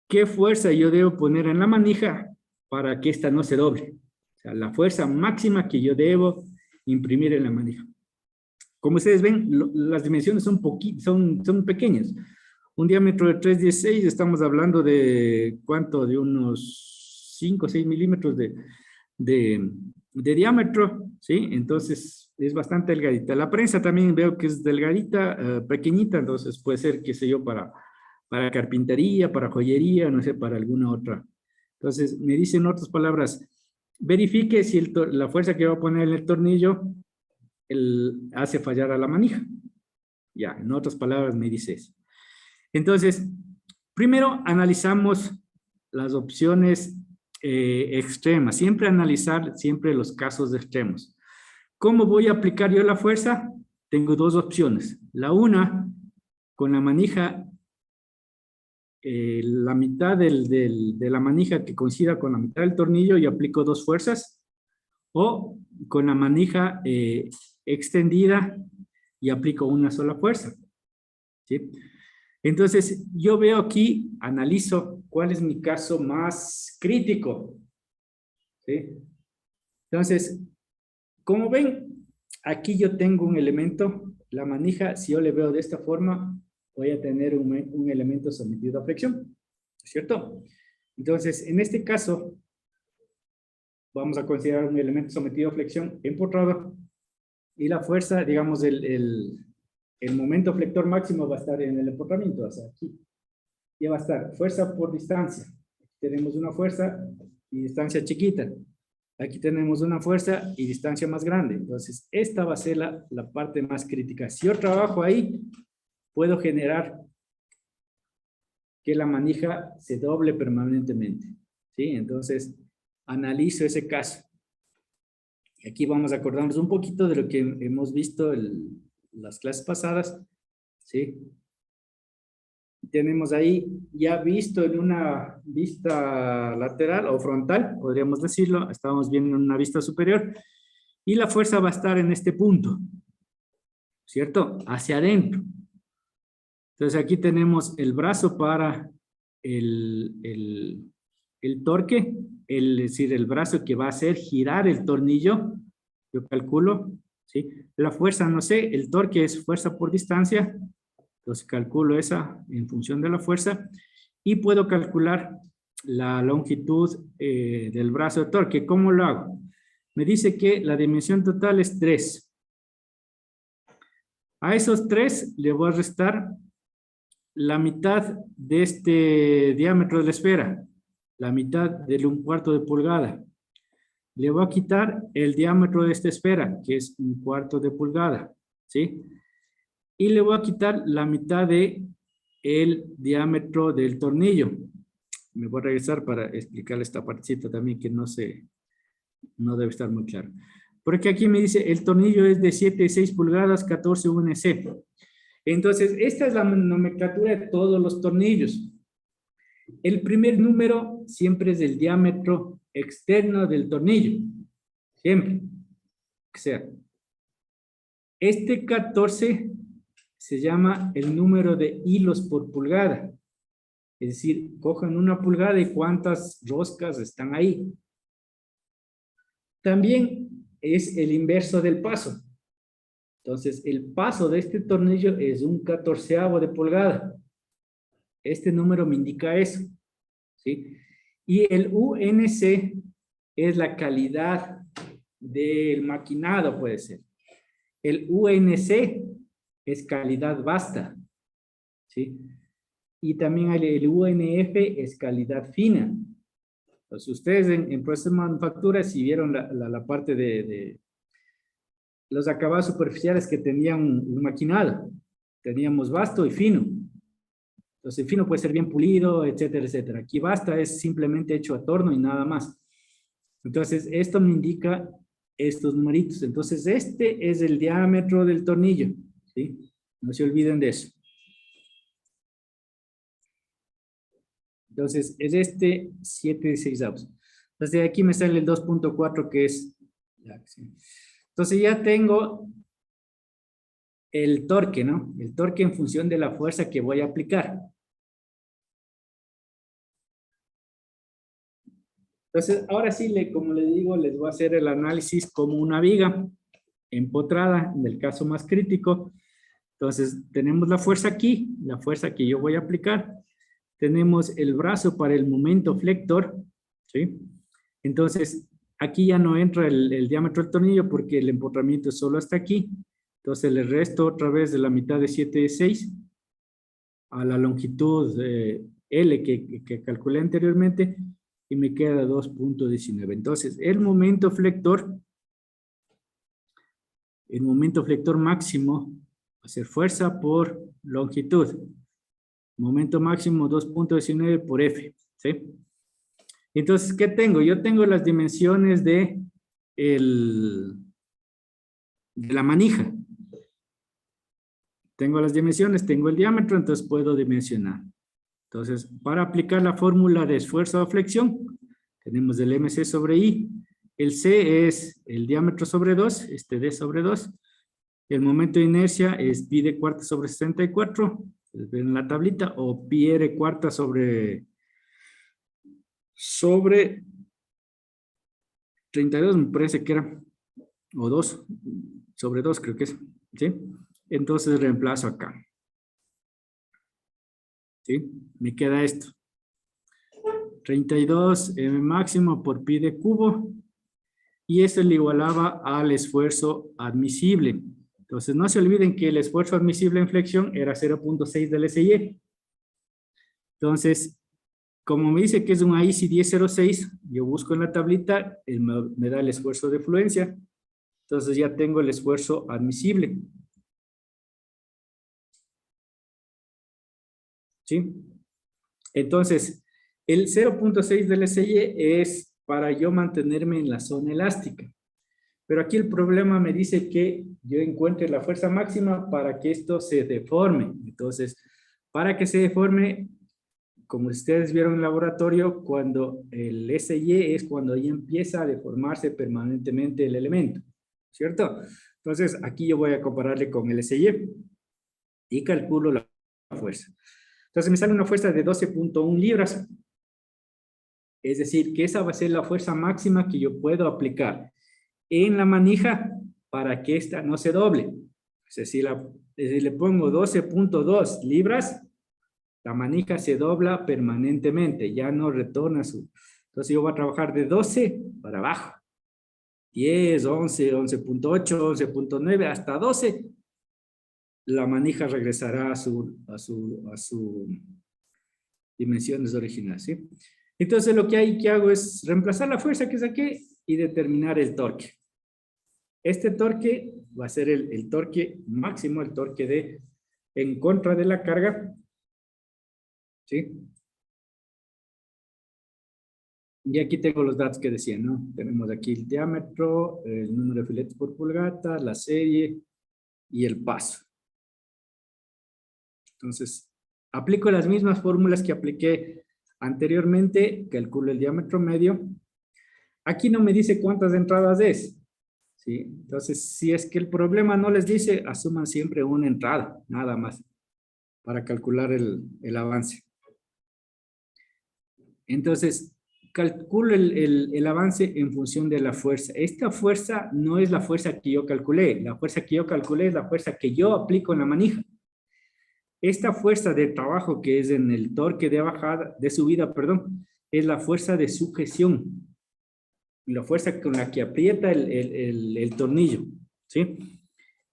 qué fuerza yo debo poner en la manija para que esta no se doble. O sea, la fuerza máxima que yo debo imprimir en la manija. Como ustedes ven, las dimensiones son pequeñas. Un diámetro de 3/16, estamos hablando de, ¿cuánto? De unos 5 o 6 milímetros de diámetro, ¿sí? Entonces, es bastante delgadita. La prensa también veo que es delgadita, pequeñita, entonces puede ser, qué sé yo, para carpintería, para joyería, no sé, para alguna otra. Entonces, me dicen otras palabras, verifique si la fuerza que va a poner en el tornillo hace fallar a la manija. Ya, en otras palabras me dice eso. Entonces, primero analizamos las opciones extremas. Siempre analizar los casos extremos. ¿Cómo voy a aplicar yo la fuerza? Tengo dos opciones. La una, con la manija, la mitad de la manija que coincida con la mitad del tornillo y aplico dos fuerzas. O con la manija extendida y aplico una sola fuerza. ¿Sí? Entonces, yo veo aquí, analizo cuál es mi caso más crítico. ¿Sí? Entonces, como ven, aquí yo tengo un elemento, la manija, si yo le veo de esta forma, voy a tener un elemento sometido a flexión, ¿cierto? Entonces, en este caso, vamos a considerar un elemento sometido a flexión empotrado y la fuerza, digamos, el momento flector máximo va a estar en el empotramiento, o sea, aquí. Y va a estar fuerza por distancia. Tenemos una fuerza y distancia chiquita. Aquí tenemos una fuerza y distancia más grande. Entonces, esta va a ser la parte más crítica. Si yo trabajo ahí, puedo generar que la manija se doble permanentemente. ¿Sí? Entonces, analizo ese caso. Y aquí vamos a acordarnos un poquito de lo que hemos visto en las clases pasadas. ¿Sí? Tenemos ahí ya visto en una vista lateral o frontal, podríamos decirlo, estamos viendo en una vista superior, y la fuerza va a estar en este punto. ¿cierto? Hacia adentro. Entonces aquí tenemos el brazo para el torque, es decir, el brazo que va a hacer girar el tornillo, yo calculo, ¿sí? La fuerza, no sé, el torque es fuerza por distancia, entonces calculo esa en función de la fuerza y puedo calcular la longitud del brazo de torque. ¿Cómo lo hago? Me dice que la dimensión total es 3. A esos 3 le voy a restar la mitad de este diámetro de la esfera, la mitad del 1/4 de pulgada. Le voy a quitar el diámetro de esta esfera, que es 1/4 de pulgada, ¿sí? Y le voy a quitar la mitad de el diámetro del tornillo. Me voy a regresar para explicarle esta partecita también que no debe estar muy claro. Porque aquí me dice el tornillo es de 7,6 pulgadas, 14 UNC. Entonces, esta es la nomenclatura de todos los tornillos. El primer número siempre es el diámetro externo del tornillo. Siempre. O sea, este 14 se llama el número de hilos por pulgada. Es decir, cojan una pulgada y cuántas roscas están ahí. También es el inverso del paso. Entonces, el paso de este tornillo es 1/14 de pulgada. Este número me indica eso, ¿sí? Y el UNC es la calidad del maquinado, puede ser. El UNC es calidad basta, ¿sí? Y también el UNF es calidad fina. Entonces, ustedes en proceso de manufactura, si vieron la parte de los acabados superficiales que tenían un maquinado, teníamos vasto y fino. Entonces, fino puede ser bien pulido, etcétera, etcétera. Aquí basta es simplemente hecho a torno y nada más. Entonces, esto me indica estos numeritos. Entonces, este es el diámetro del tornillo, ¿sí? No se olviden de eso. Entonces, es este 7/6. Entonces, de aquí me sale el 2.4 que es... Entonces, ya tengo el torque, ¿no? El torque en función de la fuerza que voy a aplicar. Entonces, ahora sí, como les digo, les voy a hacer el análisis como una viga empotrada, en el caso más crítico. Entonces, tenemos la fuerza aquí, la fuerza que yo voy a aplicar. Tenemos el brazo para el momento flector, ¿sí? Entonces, aquí ya no entra el diámetro del tornillo porque el empotramiento es solo hasta aquí. Entonces, le resto otra vez de la mitad de 7/6 a la longitud L que calculé anteriormente y me queda 2.19. Entonces, el momento flector máximo va a ser fuerza por longitud. Momento máximo 2.19 por F, ¿sí? Entonces, ¿qué tengo? Yo tengo las dimensiones de la manija. Tengo las dimensiones, tengo el diámetro, entonces puedo dimensionar. Entonces, para aplicar la fórmula de esfuerzo o flexión, tenemos el MC sobre I. El C es el diámetro sobre 2, este D sobre 2. El momento de inercia es pi de cuarta sobre 64. Ven en la tablita, o pi r cuarta sobre 32, me parece que era, o 2, sobre 2 creo que es, ¿sí? Entonces reemplazo acá. ¿Sí? Me queda esto. 32 m máximo por pi de cubo, y eso le igualaba al esfuerzo admisible. Entonces no se olviden que el esfuerzo admisible en flexión era 0.6 del SI. Entonces, como me dice que es un AISI 1006, yo busco en la tablita, me da el esfuerzo de fluencia. Entonces ya tengo el esfuerzo admisible. ¿Sí? Entonces, el 0.6 del SI es para yo mantenerme en la zona elástica. Pero aquí el problema me dice que yo encuentre la fuerza máxima para que esto se deforme. Entonces, para que se deforme, como ustedes vieron en el laboratorio, cuando el SY es cuando ahí empieza a deformarse permanentemente el elemento. ¿cierto? Entonces, aquí yo voy a compararle con el SY y calculo la fuerza. Entonces, me sale una fuerza de 12.1 libras. Es decir, que esa va a ser la fuerza máxima que yo puedo aplicar en la manija para que esta no se doble. Es decir, si le pongo 12.2 libras, la manija se dobla permanentemente, ya no retorna su... Entonces yo voy a trabajar de 12 para abajo. 10, 11, 11.8, 11.9, hasta 12. La manija regresará a su dimensiones originales, ¿sí? Entonces lo que hago es reemplazar la fuerza que saqué y determinar el torque. Este torque va a ser el torque máximo, el torque en contra de la carga, ¿sí? Y aquí tengo los datos que decía, ¿no? Tenemos aquí el diámetro, el número de filetes por pulgada, la serie y el paso. Entonces, aplico las mismas fórmulas que apliqué anteriormente, calculo el diámetro medio. Aquí no me dice cuántas entradas es, ¿sí? Entonces, si es que el problema no les dice, asuman siempre una entrada, nada más, para calcular el avance. Entonces, calculo el avance en función de la fuerza. Esta fuerza no es la fuerza que yo calculé. La fuerza que yo calculé es la fuerza que yo aplico en la manija. Esta fuerza de trabajo que es en el torque de bajada, de subida, perdón, es la fuerza de sujeción. La fuerza con la que aprieta el tornillo, ¿sí?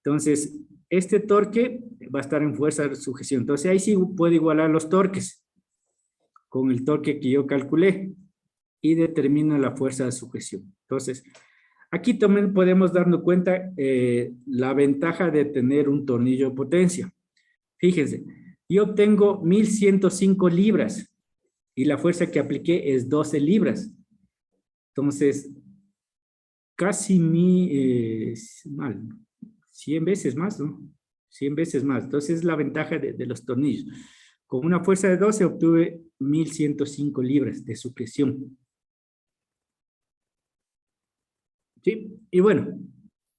Entonces, este torque va a estar en fuerza de sujeción. Entonces, ahí sí puedo igualar los torques con el torque que yo calculé y determino la fuerza de sujeción. Entonces, aquí también podemos darnos cuenta la ventaja de tener un tornillo de potencia. Fíjense, yo tengo 1105 libras y la fuerza que apliqué es 12 libras. Entonces, casi 100 veces más, ¿no? 100 veces más. Entonces, es la ventaja de los tornillos. Con una fuerza de 12 obtuve 1105 libras de sujeción. ¿Sí? Y bueno,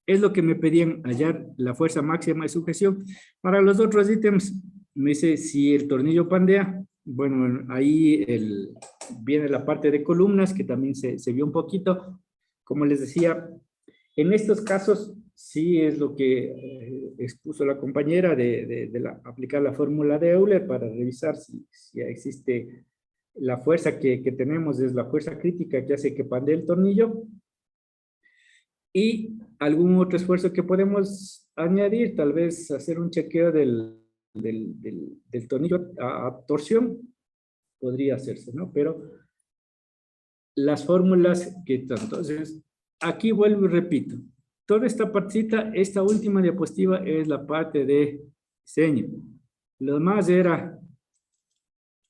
es lo que me pedían hallar la fuerza máxima de sujeción. Para los otros ítems, me dice si el tornillo pandea. Bueno, ahí viene la parte de columnas, que también se vio un poquito. Como les decía, en estos casos sí es lo que expuso la compañera de aplicar la fórmula de Euler para revisar si existe la fuerza que tenemos, es la fuerza crítica que hace que pandee el tornillo. Y algún otro esfuerzo que podemos añadir, tal vez hacer un chequeo del tornillo a torsión, podría hacerse, ¿no? Pero las fórmulas que entonces, aquí vuelvo y repito, toda esta partita, esta última diapositiva es la parte de diseño. Lo demás era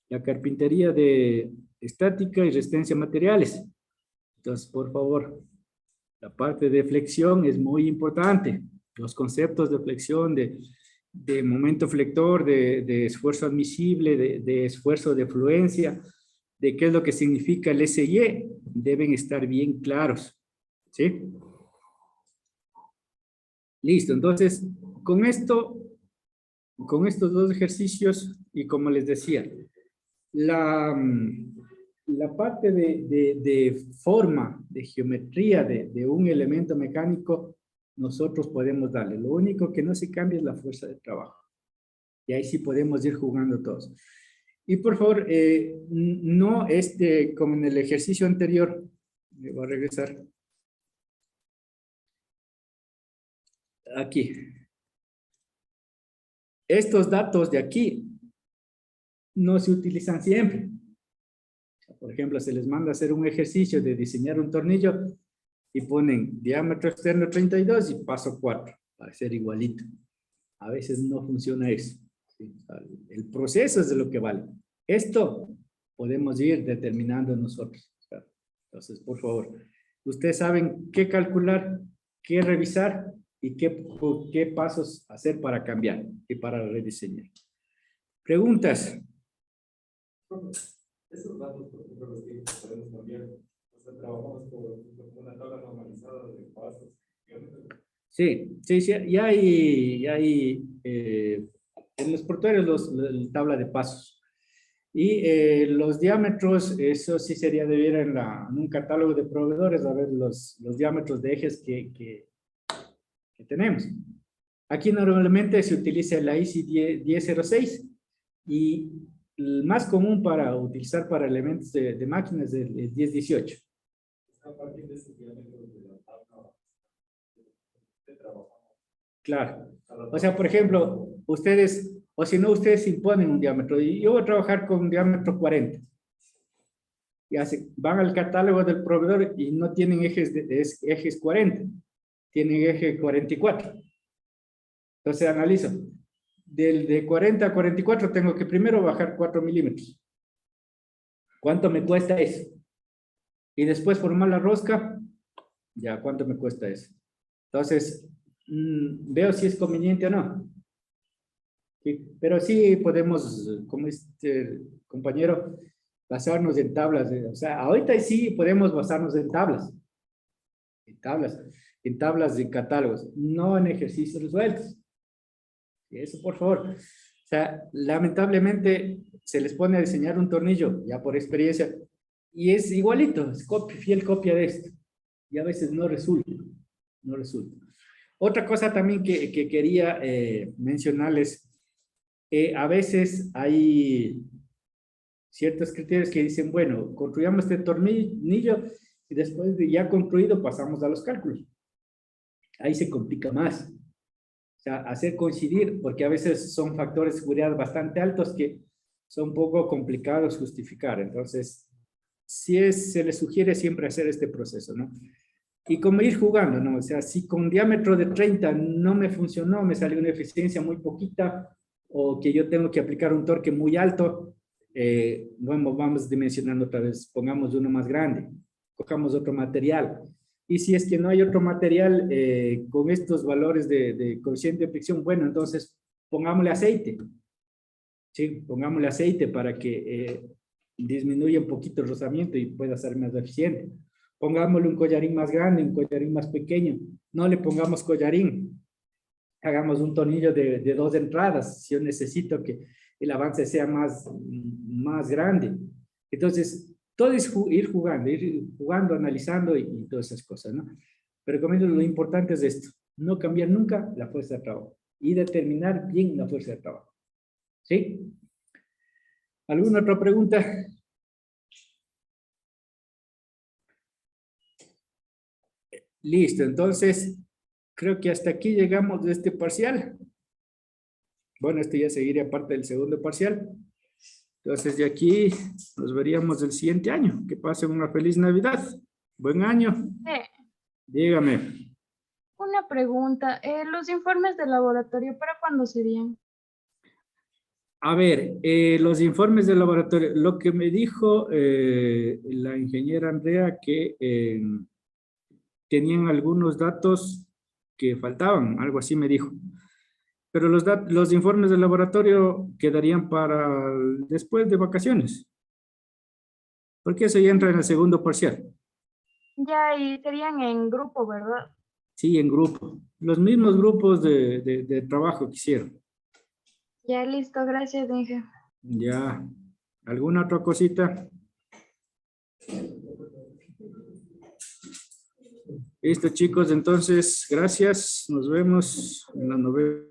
la carpintería de estática y resistencia a materiales. Entonces, por favor, la parte de flexión es muy importante. Los conceptos de flexión, de momento flector, de esfuerzo admisible, de esfuerzo de fluencia, de qué es lo que significa el SY, deben estar bien claros. ¿Sí? Listo. Entonces, con estos dos ejercicios, y como les decía, la parte de forma, de geometría de un elemento mecánico, nosotros podemos darle. Lo único que no se cambia es la fuerza de trabajo. Y ahí sí podemos ir jugando todos. Y por favor, no como en el ejercicio anterior, me voy a regresar. Aquí. Estos datos de aquí no se utilizan siempre. Por ejemplo, se les manda a hacer un ejercicio de diseñar un tornillo y ponen diámetro externo 32 y paso 4 para ser igualito. A veces no funciona eso. ¿Sí? El proceso es de lo que vale. Esto podemos ir determinando nosotros. Entonces, por favor, ustedes saben qué calcular, qué revisar y qué pasos hacer para cambiar y para rediseñar. ¿Preguntas? Esos datos, por ejemplo, los que podemos cambiar, o sea, trabajamos con una tabla normalizada de pasos. Sí, sí, sí, en los portuarios la tabla de pasos. Y los diámetros, eso sí sería de ver en un catálogo de proveedores, a ver los diámetros de ejes que tenemos. Aquí normalmente se utiliza la ISI 1006 y el más común para utilizar para elementos de máquinas es el 1018. A partir de ese diámetro de la tabla de trabajo. Claro. O sea, por ejemplo, ustedes, o si no, ustedes imponen un diámetro. Y yo voy a trabajar con un diámetro 40. Y van al catálogo del proveedor y no tienen ejes 40. Tienen eje 44. Entonces analizo. De 40 a 44 tengo que primero bajar 4 milímetros. ¿Cuánto me cuesta eso? Y después formar la rosca. Ya, ¿cuánto me cuesta eso? Entonces, veo si es conveniente o no. Sí, pero sí podemos, como este compañero, basarnos en tablas. O sea, ahorita sí podemos basarnos en tablas. En tablas de catálogos, no en ejercicios resueltos. Eso, por favor. O sea, lamentablemente se les pone a diseñar un tornillo, ya por experiencia, y es igualito, es fiel copia de esto. Y a veces no resulta, no resulta. Otra cosa también que quería mencionarles, a veces hay ciertos criterios que dicen, bueno, construyamos este tornillo y después de ya construido pasamos a los cálculos. Ahí se complica más. O sea, hacer coincidir, porque a veces son factores de seguridad bastante altos que son un poco complicados justificar. Entonces, se les sugiere siempre hacer este proceso, ¿no? Y como ir jugando, ¿no? O sea, si con diámetro de 30 no me funcionó, me salió una eficiencia muy poquita, o que yo tengo que aplicar un torque muy alto, bueno, vamos dimensionando otra vez, pongamos uno más grande, cojamos otro material. Y si es que no hay otro material con estos valores de coeficiente de fricción, bueno, entonces pongámosle aceite. Sí, pongámosle aceite para que disminuya un poquito el rozamiento y pueda ser más eficiente. Pongámosle un collarín más grande, un collarín más pequeño. No le pongamos collarín. Hagamos un tornillo de 2 entradas, si yo necesito que el avance sea más grande. Entonces, todo es ir jugando, analizando y todas esas cosas, ¿no? Pero como lo importante es esto, no cambiar nunca la fuerza de trabajo y determinar bien la fuerza de trabajo. ¿Sí? ¿Alguna otra pregunta? Listo, entonces, creo que hasta aquí llegamos de este parcial. Bueno, este ya seguiría parte del segundo parcial. Entonces, de aquí nos veríamos el siguiente año. Que pasen una feliz Navidad. Buen año. Dígame. Una pregunta. ¿Los informes de laboratorio para cuándo serían? A ver, los informes de laboratorio. Lo que me dijo la ingeniera Andrea que tenían algunos datos que faltaban, algo así me dijo. Pero los informes de laboratorio quedarían para después de vacaciones. Porque eso ya entra en el segundo parcial. Ya, y serían en grupo, ¿verdad? Sí, en grupo. Los mismos grupos de trabajo que hicieron. Ya, listo. Gracias, Inge. Ya. ¿Alguna otra cosita? Listo, chicos. Entonces, gracias. Nos vemos en la novena.